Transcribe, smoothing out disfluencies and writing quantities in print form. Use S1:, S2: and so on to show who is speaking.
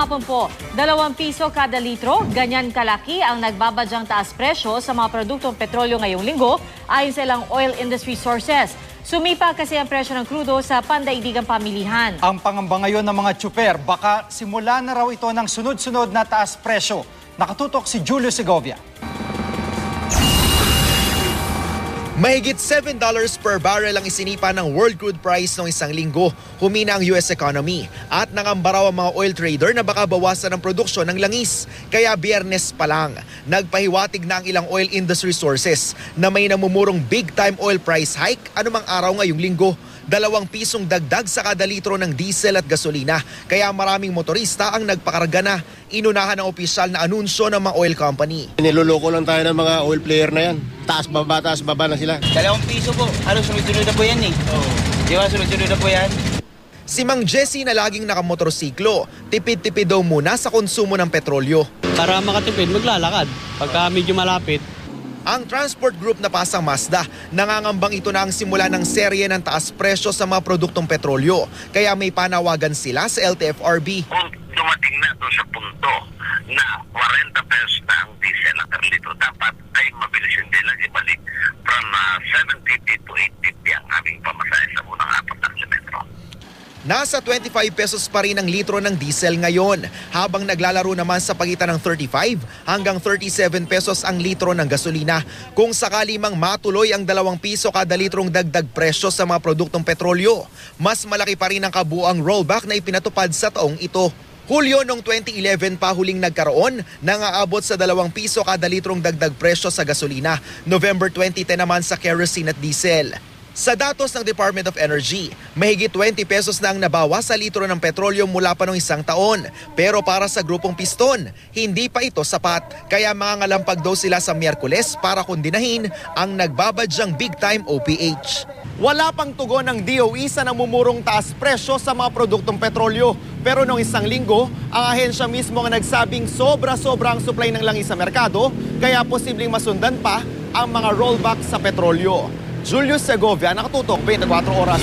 S1: hapon po. 2 piso kada litro, ganyan kalaki ang nagbabadyang taas presyo sa mga produktong petrolyo ngayong linggo ayon sa ilang oil industry sources. Sumipa kasi ang presyo ng krudo sa pandaigdigang pamilihan.
S2: Ang pangamba ngayon ng mga tsuper, baka simula na raw ito ng sunod-sunod na taas presyo. Nakatutok si Julio Segovia.
S3: Mahigit $7 per barrel ang isinipa ng world crude price noong isang linggo. Humina ang US economy at nangamba raw ang mga oil trader na baka bawasan ang produksyon ng langis. Kaya Biyernes pa lang, nagpahiwatig na ang ilang oil industry sources na may namumurong big time oil price hike anumang araw ngayong linggo. 2 pisong dagdag sa kada litro ng diesel at gasolina. Kaya maraming motorista ang nagpakarga na. Inunahan ng opisyal na anunsyo ng mga oil company.
S4: Niloloko lang tayo ng mga oil player na yan. Taas baba na sila.
S5: 2 piso po. Sunod-sunod na po yan eh. Di ba sunod-sunod na po yan?
S3: Si Mang Jessie na laging nakamotorsiklo, tipid-tipid daw muna sa konsumo ng petrolyo.
S6: Para makatipid, maglalakad. Pagka medyo malapit.
S3: Ang transport group na Pasang Mazda, nangangambang ito na ang simula ng serye ng taas presyo sa mga produktong petrolyo. Kaya may panawagan sila sa LTFRB.
S7: Kung dumating na doon sa punto na 40 pesos na ang diesel na per litro, dapat ay mabilis hindi lang ibalik from 750 to 850 ang aming pamasahe sa unang 4 na kilometro.
S3: Nasa 25 pesos pa rin ang litro ng diesel ngayon, habang naglalaro naman sa pagitan ng 35 hanggang 37 pesos ang litro ng gasolina. Kung sakali mang matuloy ang 2 piso kada litrong dagdag presyo sa mga produktong petrolyo, mas malaki pa rin ang kabuang rollback na ipinatupad sa taong ito. Hulyo noong 2011 pa huling nagkaroon nang aabot sa 2 piso kada litrong dagdag presyo sa gasolina. November 2010 naman sa kerosene at diesel. Sa datos ng Department of Energy, mahigit 20 pesos na ang nabawas sa litro ng petrolyo mula pa noong isang taon. Pero para sa grupong Piston, hindi pa ito sapat. Kaya mangangalampag daw sila sa Miyerkules para kundinahin ang nagbabadyang big time OPH. Wala pang tugon ng DOE sa namumurong taas presyo sa mga produktong petrolyo. Pero noong isang linggo, ang ahensya mismo ang nagsabing sobra-sobra ang supply ng langis sa merkado, kaya posibleng masundan pa ang mga rollback sa petrolyo. Julio Segovia, nakatutok 24 oras.